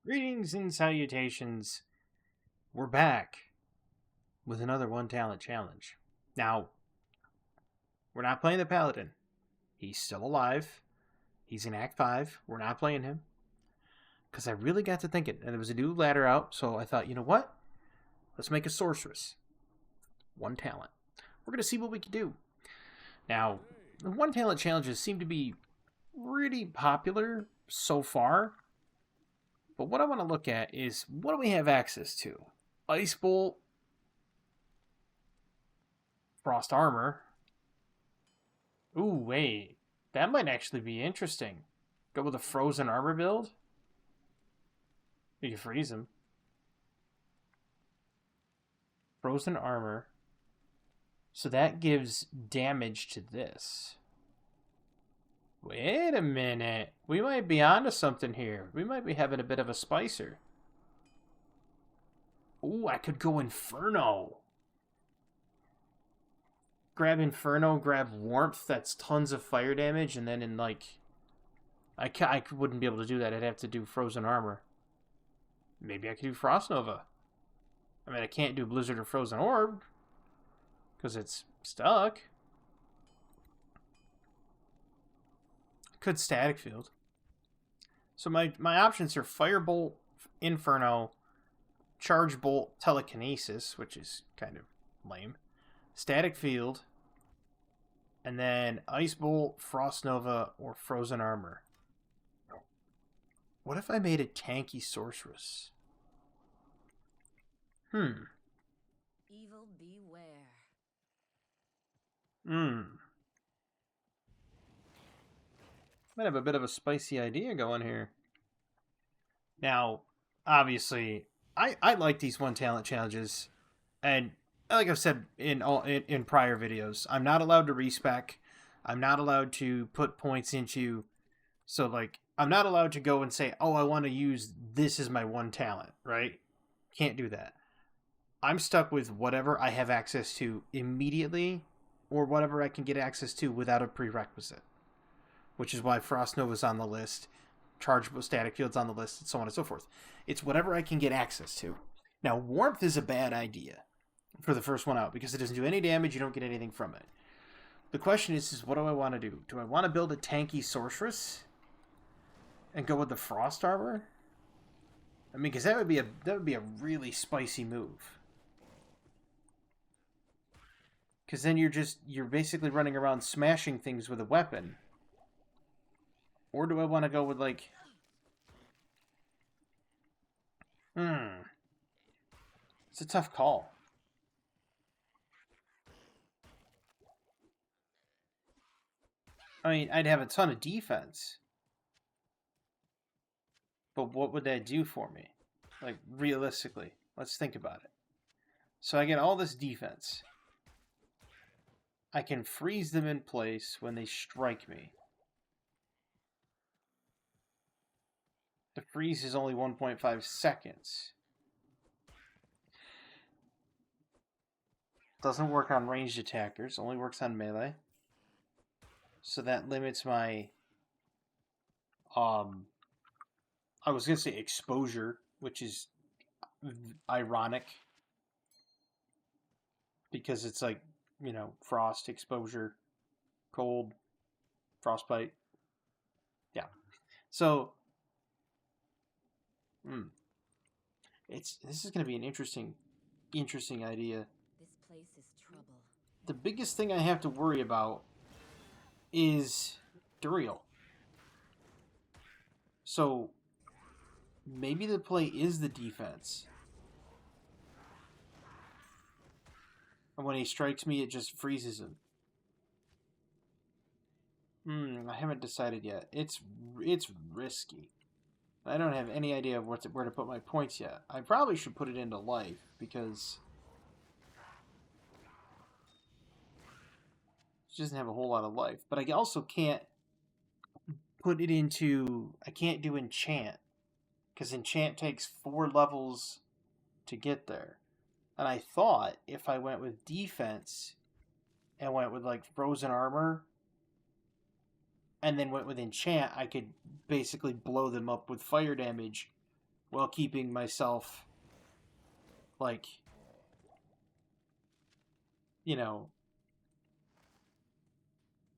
Greetings and salutations. We're back with another one talent challenge. Now, we're not playing the paladin. He's still alive. He's in Act 5. We're not playing him. Because I really got to thinking, and there was a new ladder out, so I thought, you know what? Let's make a sorceress. One talent. We're going to see what we can do. Now, the one talent challenges seem to be really popular so far. But what I want to look at is what do we have access to? Ice Bolt, Frost Armor. Ooh, wait. That might actually be interesting. Go with a Frozen Armor build? You can freeze him. Frozen Armor. So that gives damage to this. Wait a minute. We might be onto something here. We might be having a bit of a spicer. Ooh, I could go Inferno. Grab Inferno, grab Warmth, that's tons of fire damage, and then in like... I wouldn't be able to do that. I'd have to do Frozen Armor. Maybe I could do Frost Nova. I mean, I can't do Blizzard or Frozen Orb, because it's stuck. Could Static Field. So my options are Firebolt, Inferno, Charge Bolt, Telekinesis, which is kind of lame, Static Field, and then Ice Bolt, Frost Nova, or Frozen Armor. What if I made a tanky sorceress? Evil beware. Might have a bit of a spicy idea going here. Now, obviously, I like these one talent challenges, and like I've said in prior videos, I'm not allowed to respec. I'm not allowed to put points into. So like, I'm not allowed to go and say, "Oh, I want to use this as my one talent," right? Can't do that. I'm stuck with whatever I have access to immediately, or whatever I can get access to without a prerequisite. Which is why Frost Nova's on the list, Chargeable Static Field's on the list, and so on and so forth. It's whatever I can get access to. Now, Warmth is a bad idea for the first one out, because it doesn't do any damage, you don't get anything from it. The question is what do I want to do? Do I want to build a tanky sorceress and go with the Frost Armor? I mean, because that would be a really spicy move. Because then you're basically running around smashing things with a weapon. Or do I want to go with, like... It's a tough call. I mean, I'd have a ton of defense. But what would that do for me? Like, realistically. Let's think about it. So I get all this defense. I can freeze them in place when they strike me. The freeze is only 1.5 seconds. Doesn't work on ranged attackers, only works on melee. So that limits my... I was going to say exposure, which is ironic. Because it's like, you know, frost, exposure, cold, frostbite. Yeah. So... This is going to be an interesting idea. This place is trouble. The biggest thing I have to worry about is Duriel. So maybe the play is the defense. And when he strikes me, it just freezes him. I haven't decided yet. It's risky. I don't have any idea of where to put my points yet. I probably should put it into life, because it doesn't have a whole lot of life. But I also can't put it into... I can't do enchant, because enchant takes 4 levels to get there. And I thought if I went with defense and went with like Frozen Armor and then went with enchant, I could basically blow them up with fire damage while keeping myself, like, you know,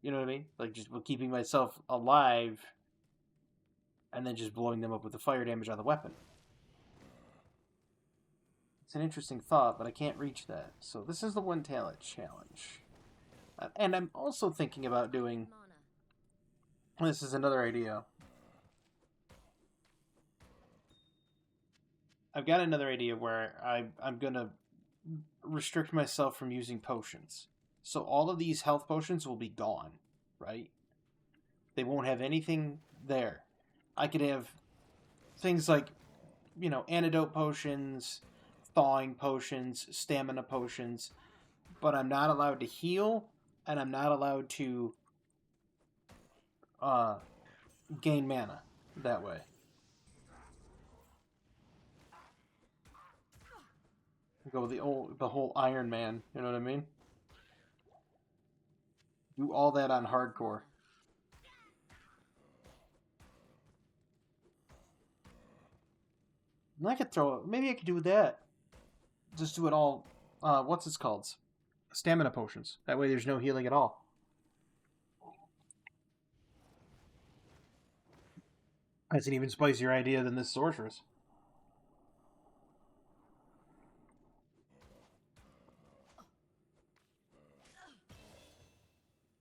you know what I mean? Like, just while keeping myself alive, and then just blowing them up with the fire damage on the weapon. It's an interesting thought, but I can't reach that. So this is the one talent challenge. And I'm also thinking about doing... This is another idea. I've got another idea where I'm going to restrict myself from using potions. So all of these health potions will be gone, right? They won't have anything there. I could have things like, you know, antidote potions, thawing potions, stamina potions, but I'm not allowed to heal, and I'm not allowed to gain mana that way. Go the whole Iron Man, you know what I mean? Do all that on hardcore. And I could throw it. Maybe I could do that. Just do it all. What's it called? Stamina potions. That way, there's no healing at all. That's an even spicier idea than this sorceress.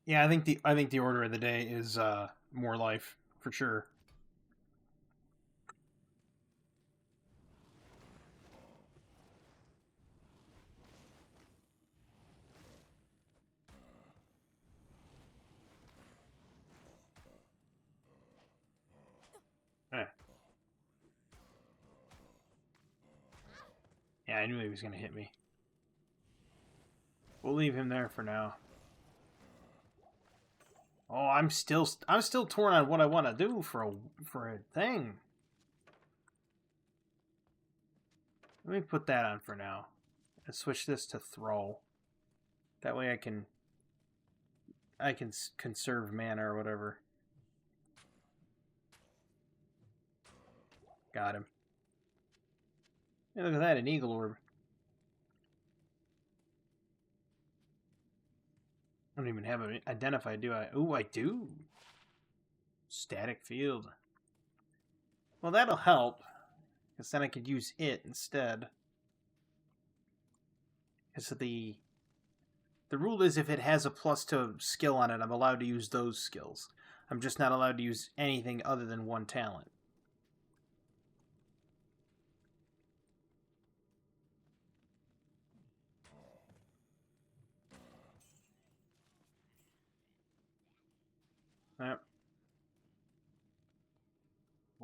Yeah, I think the order of the day is more life for sure. Eh. Yeah, I knew he was gonna hit me. We'll leave him there for now. Oh, I'm still torn on what I want to do for a thing. Let me put that on for now, and switch this to throw. That way I can conserve mana or whatever. Got him. Hey, look at that, an eagle orb. I don't even have it identified, do I? Ooh, I do. Static field. Well, that'll help, because then I could use it instead. Because the rule is if it has a plus to skill on it, I'm allowed to use those skills. I'm just not allowed to use anything other than one talent. Yep.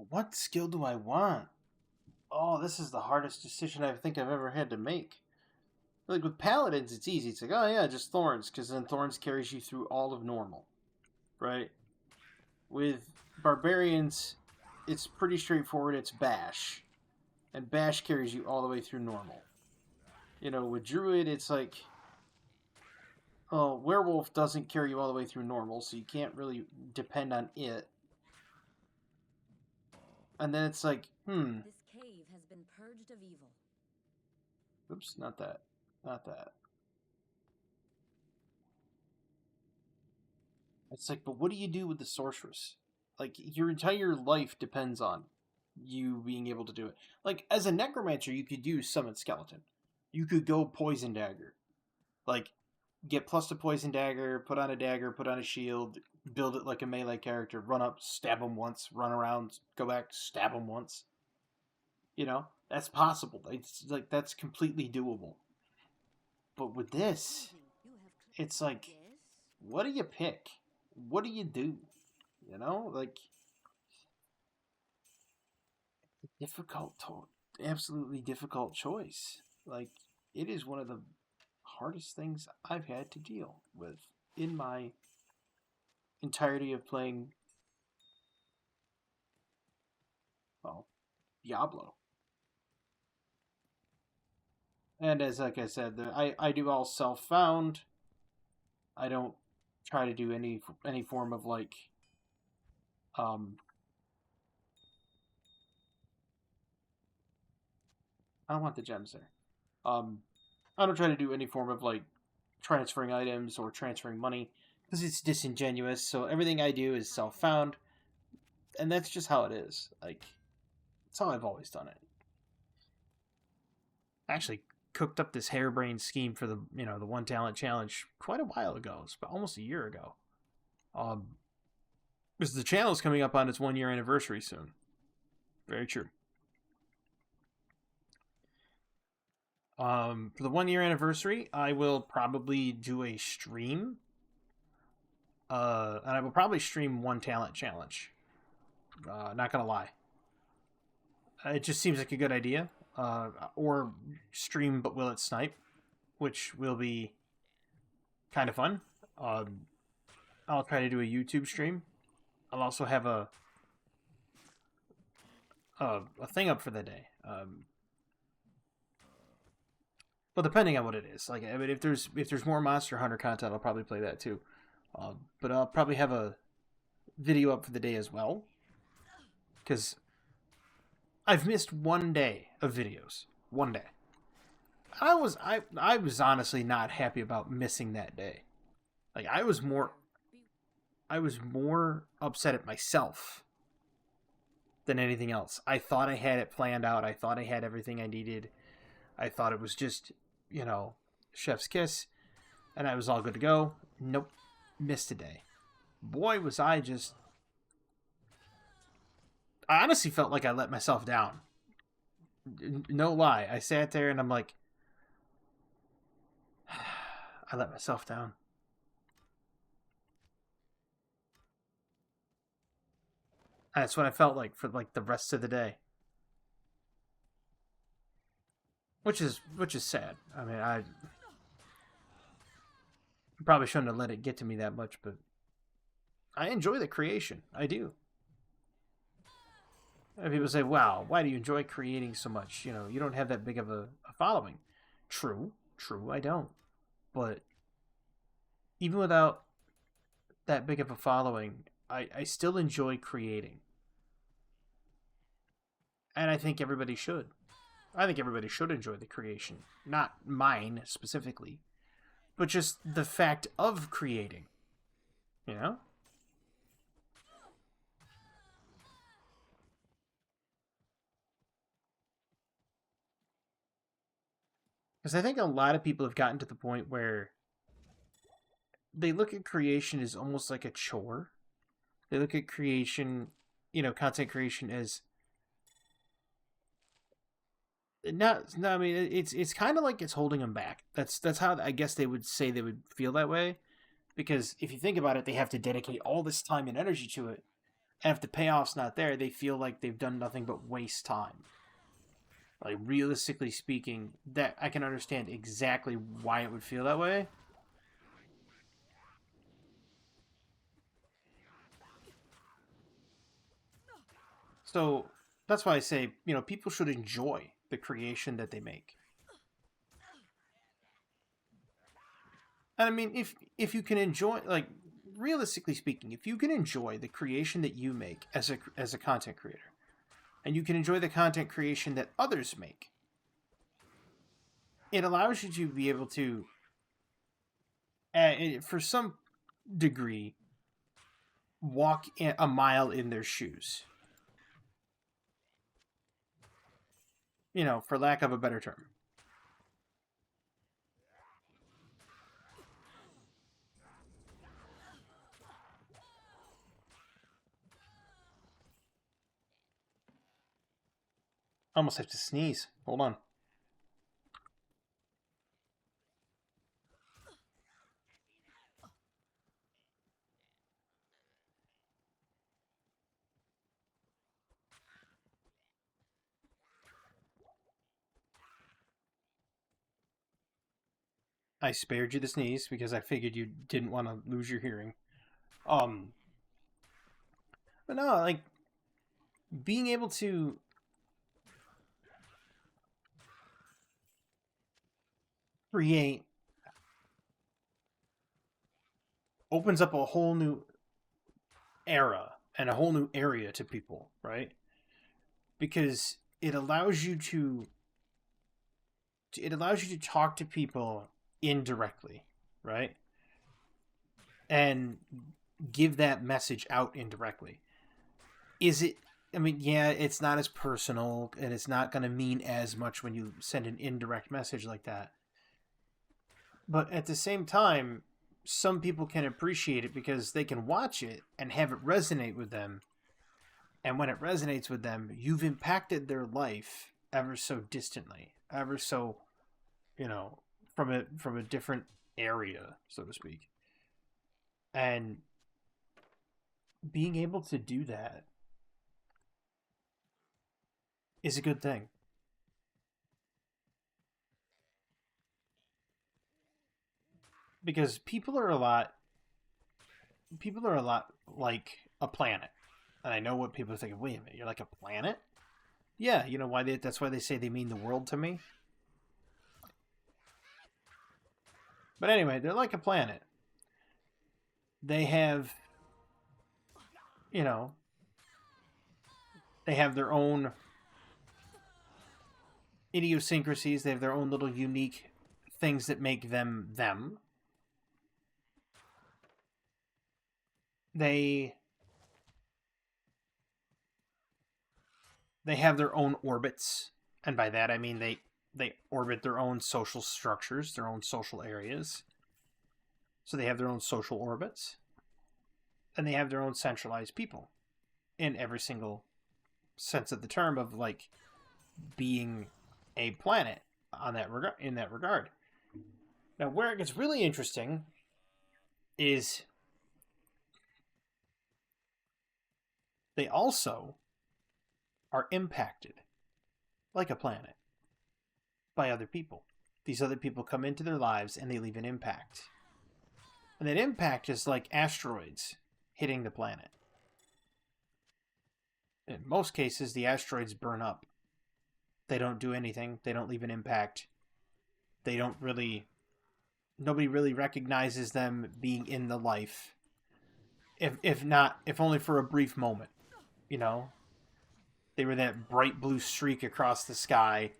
What skill do I want? Oh, this is the hardest decision I think I've ever had to make. Like with paladins, it's easy. It's like, oh yeah, just thorns, because then thorns carries you through all of normal, right? With barbarians, it's pretty straightforward. It's bash, and bash carries you all the way through normal. You know, with druid, it's like, oh, werewolf doesn't carry you all the way through normal, so you can't really depend on it. And then it's like, This cave has been purged of evil. Oops, not that. Not that. It's like, but what do you do with the sorceress? Like, your entire life depends on you being able to do it. Like, as a necromancer, you could use summon skeleton. You could go poison dagger. Like, get plus to poison dagger, put on a dagger, put on a shield, build it like a melee character, run up, stab him once, run around, go back, stab him once. You know, that's possible. It's like, that's completely doable. But with this, it's like, what do you pick? What do you do? You know, like, absolutely difficult choice. Like, it is one of the hardest things I've had to deal with in my entirety of playing, well, Diablo. And as like I said, I do all self-found. I don't try to do any form of like um I don't want the gems there. I don't try to do any form of like transferring items or transferring money because it's disingenuous. So everything I do is self-found, and that's just how it is. Like that's how I've always done it. I actually cooked up this harebrained scheme for the one talent challenge quite a while ago. It's about almost a year ago. Because the channel is coming up on its 1 year anniversary soon. Very true. For the 1 year anniversary, I will probably do a stream. And I will probably stream one talent challenge. Not gonna lie. It just seems like a good idea. Or stream, but will it snipe, which will be kind of fun. I'll try to do a YouTube stream. I'll also have a thing up for the day. Well, depending on what it is, like I mean, if there's more Monster Hunter content, I'll probably play that too. But I'll probably have a video up for the day as well, because I've missed 1 day of videos. 1 day. I was honestly not happy about missing that day. Like I was more upset at myself than anything else. I thought I had it planned out. I thought I had everything I needed. I thought it was just, chef's kiss, and I was all good to go. Nope. Missed a day. Boy, was I just... I honestly felt like I let myself down. No lie. I sat there and I'm like... I let myself down. And that's what I felt like for like the rest of the day. Which is sad. I mean, I probably shouldn't have let it get to me that much, but I enjoy the creation. I do. And people say, "Wow, why do you enjoy creating so much? You don't have that big of a following." True, I don't. But even without that big of a following, I still enjoy creating, and I think everybody should. I think everybody should enjoy the creation, not mine specifically, but just the fact of creating. You know? Because I think a lot of people have gotten to the point where they look at creation as almost like a chore. They look at creation, content creation as not. No, I mean it's kind of like it's holding them back. That's how I guess they would say they would feel that way. Because if you think about it, they have to dedicate all this time and energy to it, and if the payoff's not there, they feel like they've done nothing but waste time. Like realistically speaking, that I can understand exactly why it would feel that way. So that's why I say, people should enjoy the creation that they make. And I mean, if you can enjoy, like, realistically speaking, if you can enjoy the creation that you make as a content creator, and you can enjoy the content creation that others make, it allows you to be able to, for some degree, walk a mile in their shoes. For lack of a better term. I almost have to sneeze. Hold on. I spared you the sneeze because I figured you didn't want to lose your hearing. Um, but no, like being able to create opens up a whole new era and a whole new area to people, right? Because it allows you to to talk to people indirectly, right? And give that message out indirectly. Is it, I mean, yeah, it's not as personal and it's not going to mean as much when you send an indirect message like that. But at the same time, some people can appreciate it because they can watch it and have it resonate with them. And when it resonates with them, you've impacted their life ever so distantly, ever so, you know, from a different area, so to speak. And being able to do that is a good thing because people are a lot like a planet. And I know what people are thinking. Wait a minute, you're like a planet? Yeah, you know why that's why they say they mean the world to me. But anyway, they're like a planet. They have, you know, they have their own idiosyncrasies. They have their own little unique things that make them them. They they have their own orbits, and by that I mean they orbit their own social structures, their own social areas. So they have their own social orbits, and they have their own centralized people in every single sense of the term of like being a planet on that regard in that regard. Now, where it gets really interesting is they also are impacted like a planet by other people. These other people come into their lives and they leave an impact. And that impact is like asteroids hitting the planet. In most cases, the asteroids burn up. They don't do anything. They don't leave an impact. They don't really. Nobody really recognizes them being in the life. If not, if only for a brief moment. You know, they were that bright blue streak across the sky,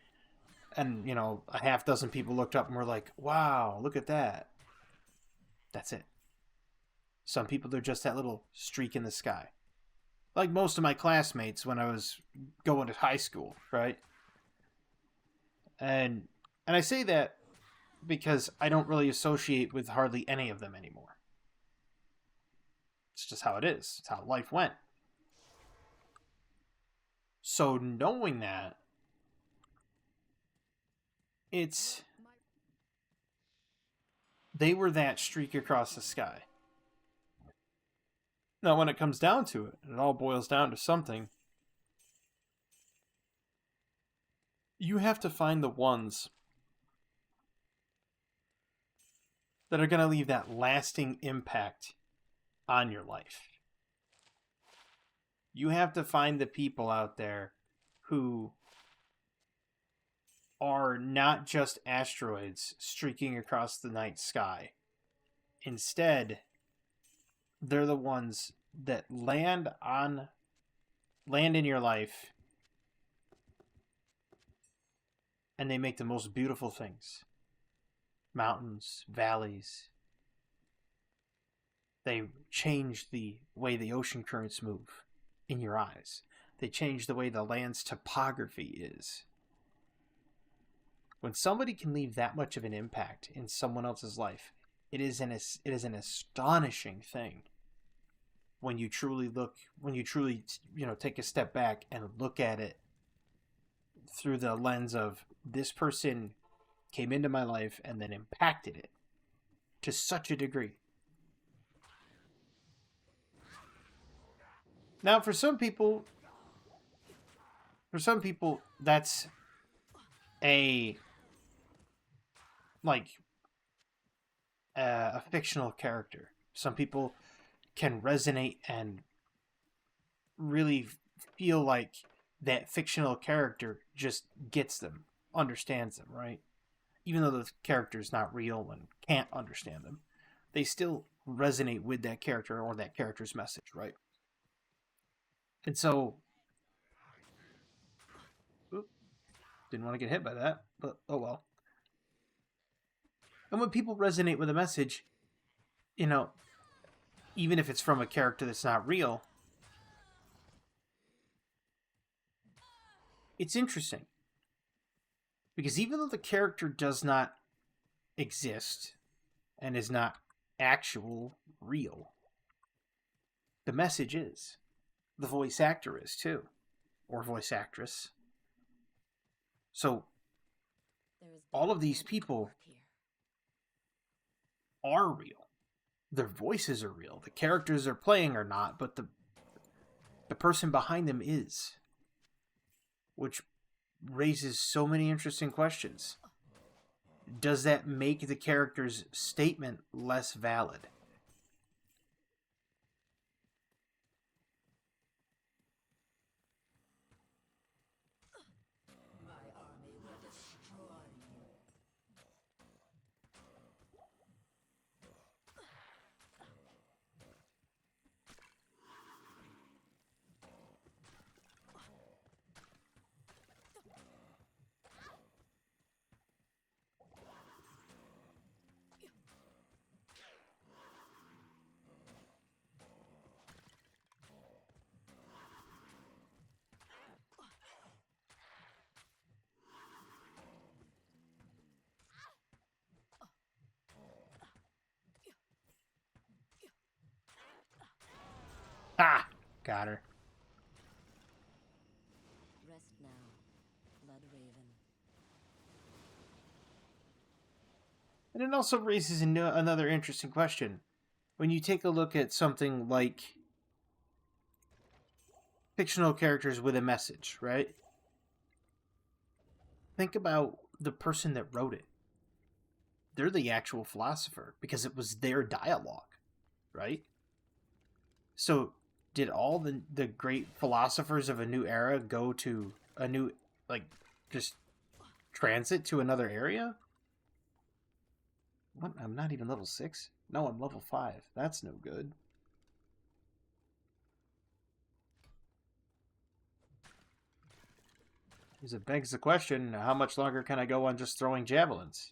and a half dozen people looked up and were like, "Wow, look at that." That's it. Some people, they're just that little streak in the sky. Like most of my classmates when I was going to high school, right? And I say that because I don't really associate with hardly any of them anymore. It's just how it is. It's how life went. So knowing that, it's they were that streak across the sky. Now, when it comes down to it, and it all boils down to something, you have to find the ones that are going to leave that lasting impact on your life. You have to find the people out there who are not just asteroids streaking across the night sky. Instead, they're the ones that land in your life, and they make the most beautiful things. Mountains, valleys. They change the way the ocean currents move in your eyes. They change the way the land's topography is. When somebody can leave that much of an impact in someone else's life, it is an astonishing thing. When you truly take a step back and look at it through the lens of this person came into my life and then impacted it to such a degree. Now, for some people, that's a a fictional character. Some people can resonate and really feel like that fictional character just gets them, understands them, right? Even though the character is not real and can't understand them, they still resonate with that character or that character's message, right? And so, didn't want to get hit by that, but oh well. And when people resonate with a message, you know, even if it's from a character that's not real, it's interesting. Because even though the character does not exist and is not actual, real, the message is. The voice actor is too. Or voice actress. So all of these people are real. Their voices are real. The characters they're playing are not, but the person behind them is. Which raises so many interesting questions. Does that make the character's statement less valid? Ah! Got her. Rest now, Blood Raven. And it also raises another interesting question. When you take a look at something like fictional characters with a message, right? Think about the person that wrote it. They're the actual philosopher because it was their dialogue, right? So, did all the great philosophers of a new era go to a new, like, just transit to another area? What? I'm not even level 6? No, I'm level 5. That's no good. Because it begs the question, how much longer can I go on just throwing javelins?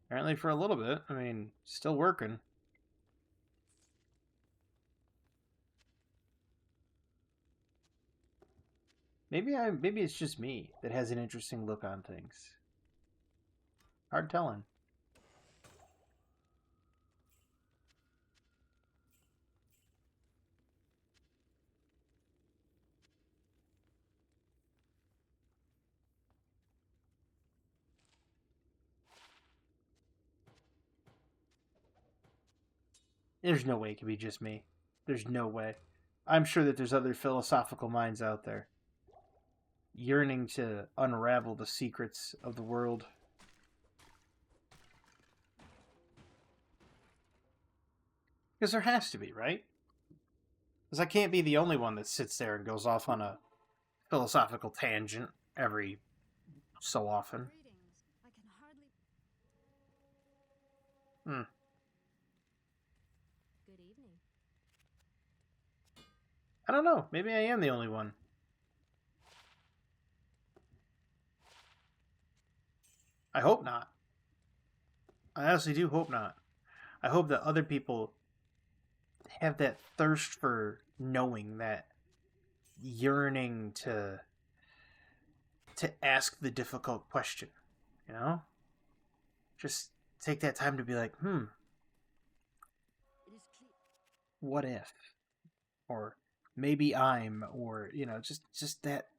Apparently for a little bit. I mean, still working. Maybe it's just me that has an interesting look on things. Hard telling. There's no way it could be just me. There's no way. I'm sure that there's other philosophical minds out there yearning to unravel the secrets of the world. Because there has to be, right? Because I can't be the only one that sits there and goes off on a philosophical tangent every so often. Hmm. Good evening. I don't know. Maybe I am the only one. I hope not. I honestly do hope not. I hope that other people have that thirst for knowing, that yearning to ask the difficult question, you know? Just take that time to be like, what if? Or maybe I'm, or just that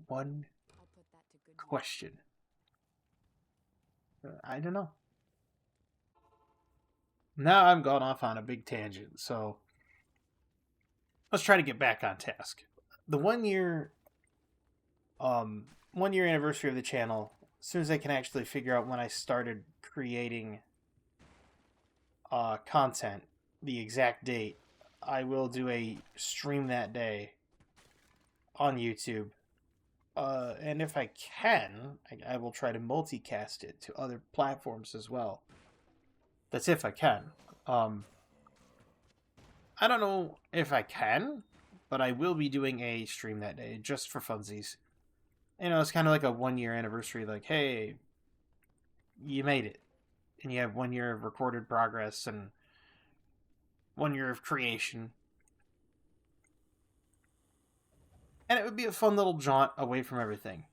one I'll put that to good use. question. I don't know. Now I'm gone off on a big tangent, so let's try to get back on task. The 1 year anniversary of the channel, as soon as I can actually figure out when I started creating content, the exact date, I will do a stream that day on YouTube. And if I can, I will try to multicast it to other platforms as well. That's if I can. I don't know if I can, but I will be doing a stream that day just for funsies. It's kind of like a 1 year anniversary. Like, hey, you made it, and you have 1 year of recorded progress and 1 year of creation. And it would be a fun little jaunt away from everything.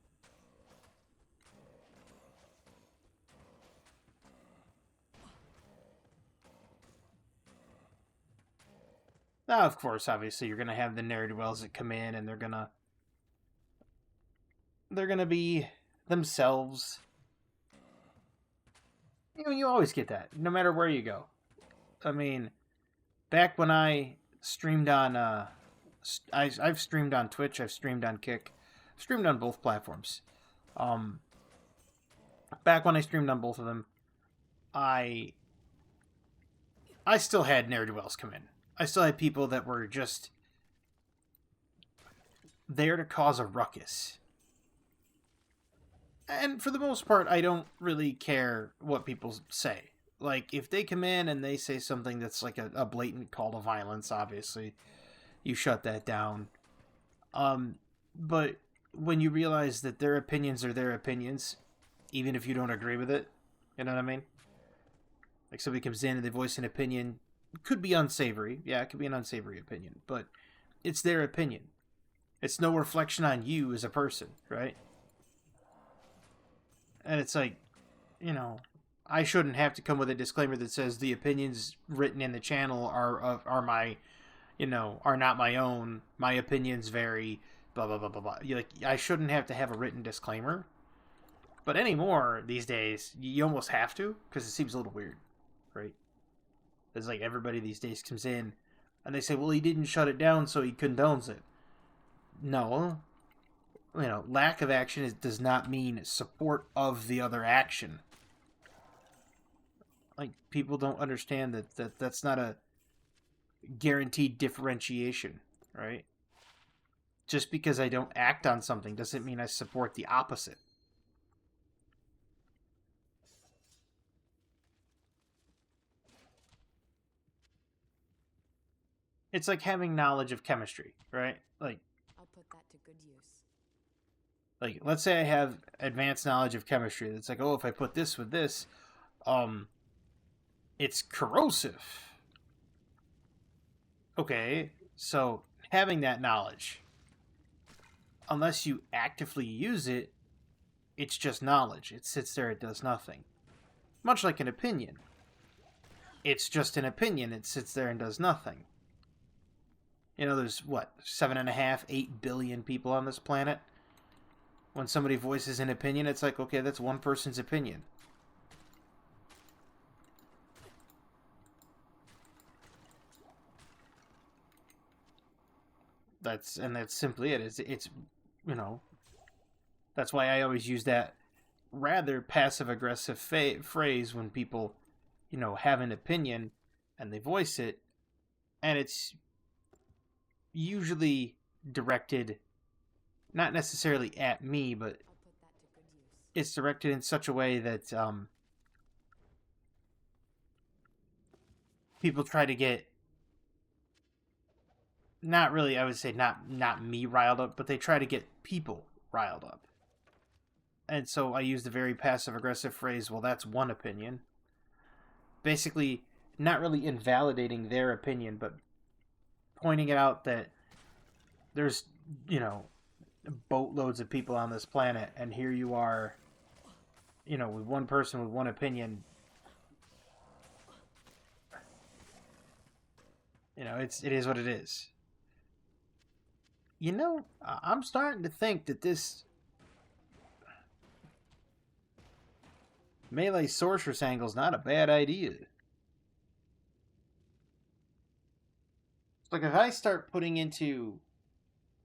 Now, of course, obviously, you're gonna have the ne'er-do-wells that come in, and they're gonna be themselves. You always get that, no matter where you go. I mean, back when I streamed on, I've streamed on Twitch, I've streamed on Kick, I've streamed on both platforms. Back when I streamed on both of them, I still had ne'er-do-wells come in. I still had people that were just there to cause a ruckus. And for the most part, I don't really care what people say. Like, if they come in and they say something that's like a blatant call to violence, obviously, you shut that down. But when you realize that their opinions are their opinions, even if you don't agree with it, you know what I mean? Like, somebody comes in and they voice an opinion, it could be unsavory. Yeah, it could be an unsavory opinion, but it's their opinion. It's no reflection on you as a person, right? And it's like, I shouldn't have to come with a disclaimer that says the opinions written in the channel are my, are not my own. My opinions vary. Blah blah blah blah blah. I shouldn't have to have a written disclaimer. But anymore these days, you almost have to because it seems a little weird, right? It's like everybody these days comes in and they say, "Well, he didn't shut it down, so he condones it." No, lack of action does not mean support of the other action. Like, people don't understand that's not a guaranteed differentiation, right? Just because I don't act on something doesn't mean I support the opposite. It's like having knowledge of chemistry, right? I'll put that to good use. Like, let's say I have advanced knowledge of chemistry. It's like, oh, if I put this with this, it's corrosive. Okay, so having that knowledge, unless you actively use it, it's just knowledge. It sits there, it does nothing. Much like an opinion. It's just an opinion, it sits there and does nothing. There's, 7.5, 8 billion people on this planet? When somebody voices an opinion, it's like, okay, that's one person's opinion. That's simply it. It's that's why I always use that rather passive-aggressive phrase when people, have an opinion and they voice it, and it's usually directed not necessarily at me, but it's directed in such a way that people try to get, not really, I would say not me riled up, but they try to get people riled up. And so I use the very passive aggressive phrase, well, that's one opinion. Basically, not really invalidating their opinion, but pointing out that there's, boatloads of people on this planet, and here you are, with one person with one opinion. It is what it is. I'm starting to think that this melee sorceress angle is not a bad idea. Like, if I start putting into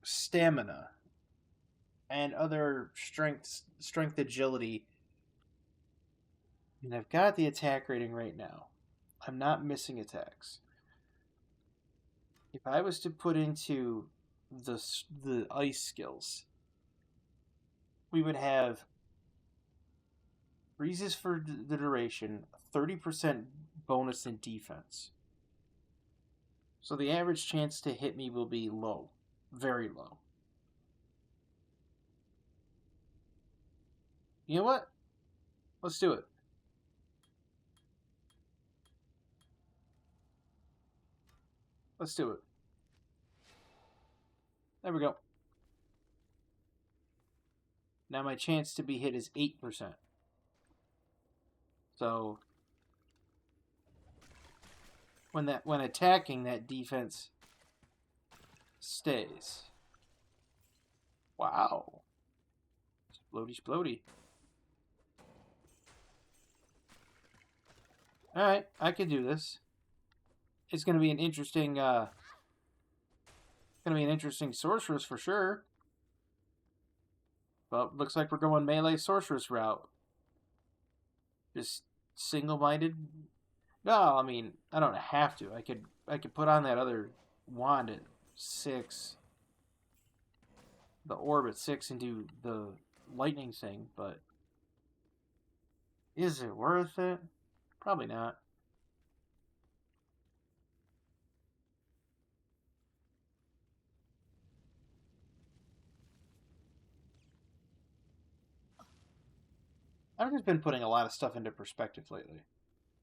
stamina and other strength agility, and I've got the attack rating right now. I'm not missing attacks. If I was to put into the ice skills, we would have breezes for the duration, 30% bonus in defense. So the average chance to hit me will be low. Very low. You know what? Let's do it. Let's do it. There we go. Now my chance to be hit is 8%. So when attacking, that defense stays. Wow. Splody splody. Alright, I can do this. It's gonna be an interesting sorceress for sure. But looks like we're going melee sorceress route. Just single-minded. No, I mean, I don't have to. I could put on that other wand at 6. The orb at 6 and do the lightning thing, but is it worth it? Probably not. I've just been putting a lot of stuff into perspective lately.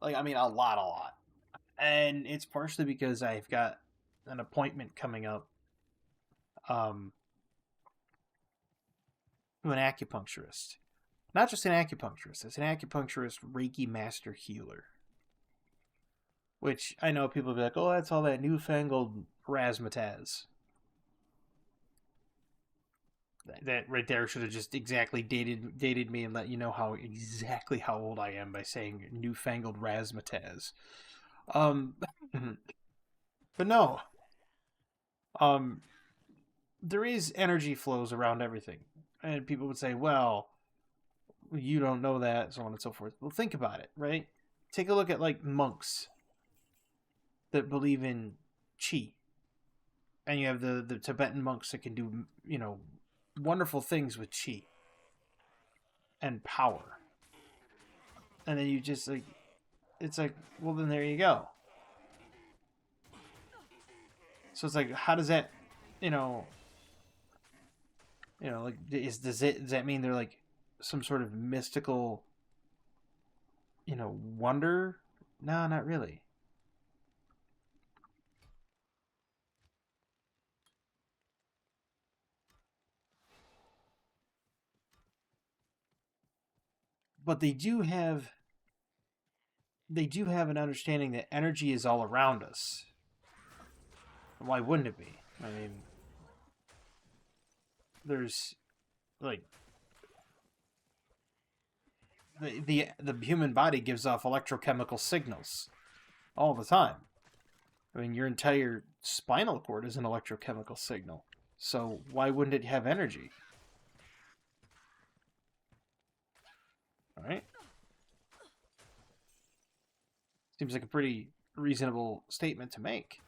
Like, I mean, a lot. And it's partially because I've got an appointment coming up to an acupuncturist. Not just an acupuncturist, it's an acupuncturist Reiki master healer. Which I know people will be like, oh, that's all that newfangled razzmatazz. That right there should have just exactly dated me and let you know exactly how old I am by saying newfangled razzmatazz. But no. There is energy flows around everything. And people would say, well, you don't know that, so on and so forth. Well, think about it, right? Take a look at, like, monks that believe in chi. And you have the Tibetan monks that can do, wonderful things with chi and power. And then you just, like, it's like, well, then there you go. So it's like, how does that, like, does that mean they're like some sort of mystical, wonder? No, not really. But they do have an understanding that energy is all around us. Why wouldn't it be? I mean, there's like the human body gives off electrochemical signals all the time. I mean, your entire spinal cord is an electrochemical signal. So why wouldn't it have energy? All right. Seems like a pretty reasonable statement to make.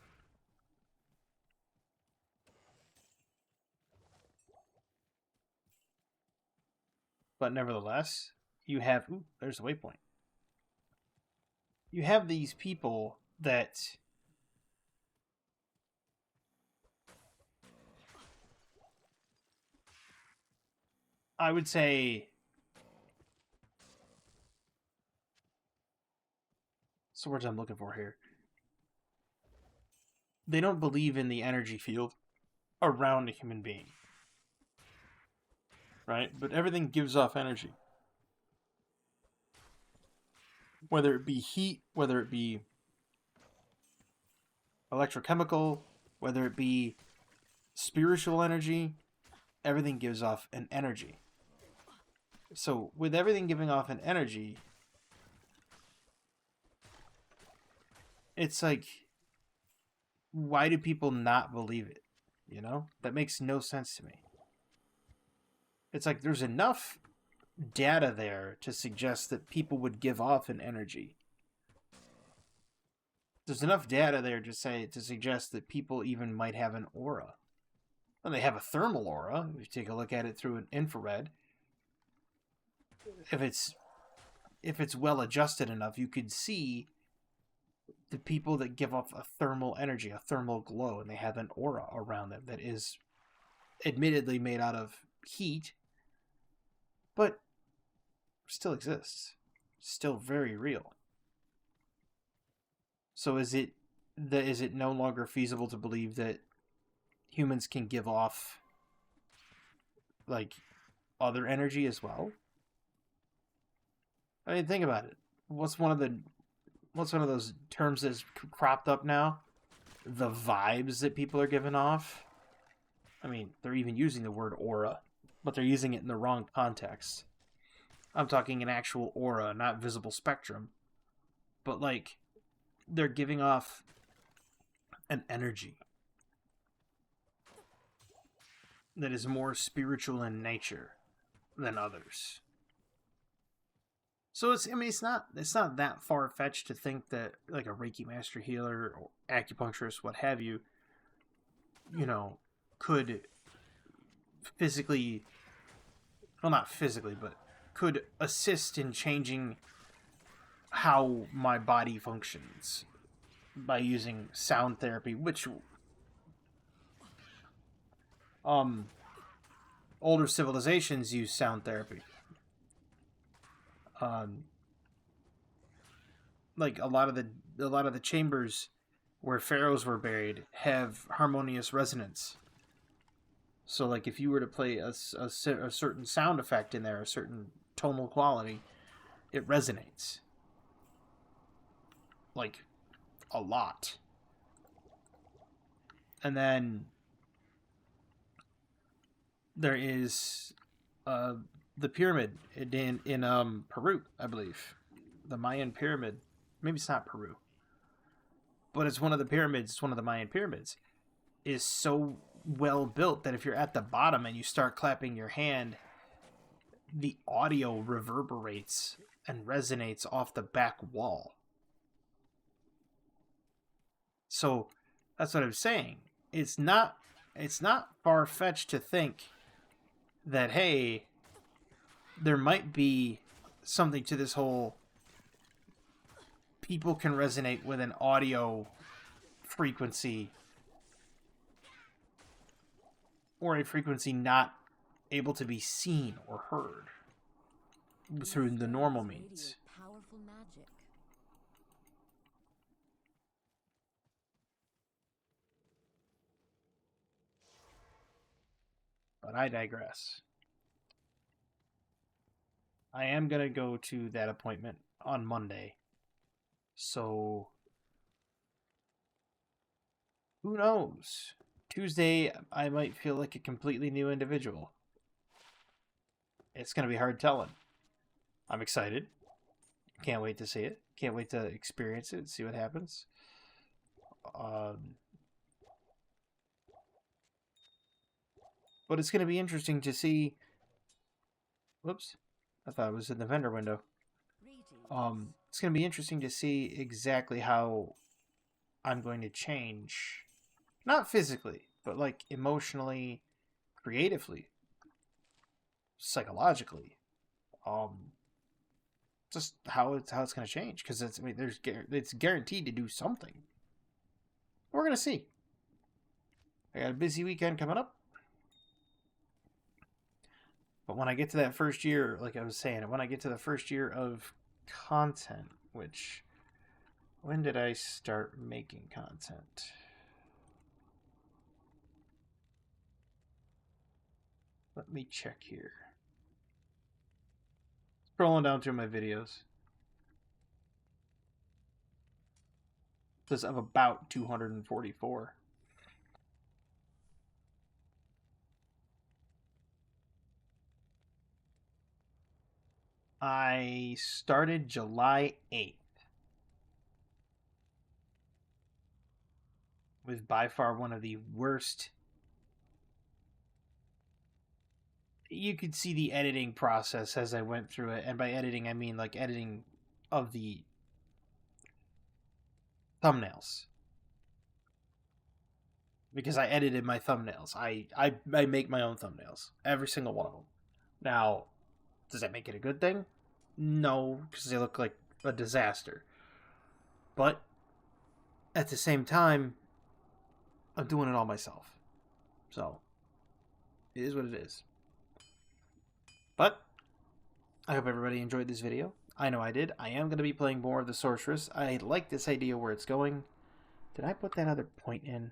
But nevertheless, you have... Ooh, there's the waypoint. You have these people that... I would say... What's the words I'm looking for here? They don't believe in the energy field around a human being. Right? But everything gives off energy. Whether it be heat, whether it be electrochemical, whether it be spiritual energy, everything gives off an energy. So, with everything giving off an energy, it's like, why do people not believe it? That makes no sense to me. It's like there's enough data there to suggest that people would give off an energy. There's enough data there to suggest that people even might have an aura. And they have a thermal aura. If you take a look at it through an infrared, if it's well adjusted enough, you could see the people that give off a thermal energy, a thermal glow, and they have an aura around them that is admittedly made out of heat, but still exists. Still very real. So is it no longer feasible to believe that humans can give off like other energy as well? I mean, think about it. What's one of those terms that's cropped up now? The vibes that people are giving off. I mean, they're even using the word aura, but they're using it in the wrong context. I'm talking an actual aura, not visible spectrum. But like, they're giving off an energy that is more spiritual in nature than others. So it's not that far fetched to think that like a Reiki master healer or acupuncturist, what have you, could physically, well, not physically, but could assist in changing how my body functions by using sound therapy, which older civilizations use sound therapy. Like a lot of the chambers where pharaohs were buried have harmonious resonance. So like if you were to play a certain sound effect in there, a certain tonal quality, it resonates. Like a lot. And then there is the pyramid in Peru, I believe. The Mayan pyramid. Maybe it's not Peru. But it's one of the pyramids, it's one of the Mayan pyramids. Is so well built that if you're at the bottom and you start clapping your hand, the audio reverberates and resonates off the back wall. So that's what I'm saying. It's not far-fetched to think that, hey, there might be something to this whole people can resonate with an audio frequency or a frequency not able to be seen or heard through the normal means. Powerful magic. But I digress. I am going to go to that appointment on Monday. So, who knows? Tuesday, I might feel like a completely new individual. It's going to be hard telling. I'm excited. Can't wait to see it. Can't wait to experience it, see what happens. But it's going to be interesting to see. Whoops. I thought it was in the vendor window. It's going to be interesting to see exactly how I'm going to change. Not physically, but like emotionally, creatively, psychologically. Just how it's going to change, because it's guaranteed to do something. We're going to see. I got a busy weekend coming up. But when I get to that first year, like I was saying, when I get to the first year of content, which, when did I start making content? Let me check here. Scrolling down through my videos. It says of about 244. I started July 8th. With by far one of the worst. You could see the editing process as I went through it. And by editing, I mean like editing of the thumbnails. Because I edited my thumbnails. I make my own thumbnails. Every single one of them. Now, does that make it a good thing? No, because they look like a disaster. But at the same time, I'm doing it all myself. So It is what it is. But I hope everybody enjoyed this video. I know I did. I am going to be playing more of the Sorceress. I like this idea where it's going. Did I put that other point in?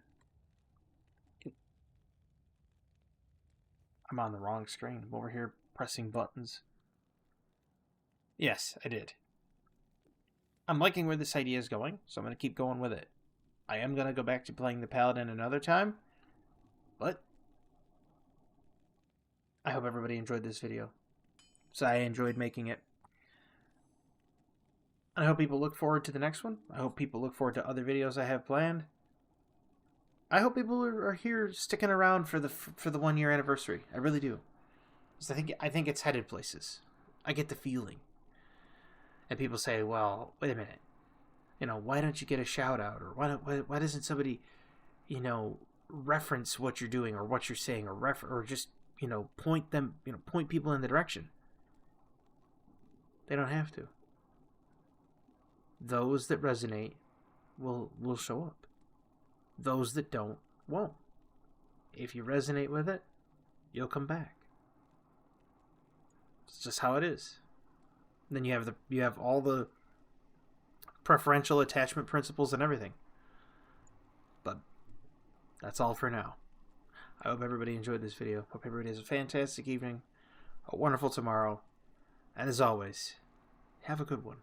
I'm on the wrong screen. I'm over here pressing buttons. Yes, I did. I'm liking where this idea is going, so I'm going to keep going with it. I am going to go back to playing the paladin another time, but I hope everybody enjoyed this video. So I enjoyed making it. I hope people look forward to the next one. I hope people look forward to other videos I have planned. I hope people are here sticking around for the 1 year anniversary. I really do. Because I think it's headed places. I get the feeling. And people say, "Well, wait a minute. Why don't you get a shout out, or why doesn't somebody, reference what you're doing or what you're saying, or just point people in the direction?" They don't have to. Those that resonate will show up. Those that don't won't. If you resonate with it, you'll come back. It's just how it is. And then you have all the preferential attachment principles and everything. But that's all for now. I hope everybody enjoyed this video. Hope everybody has a fantastic evening, a wonderful tomorrow, and as always, have a good one.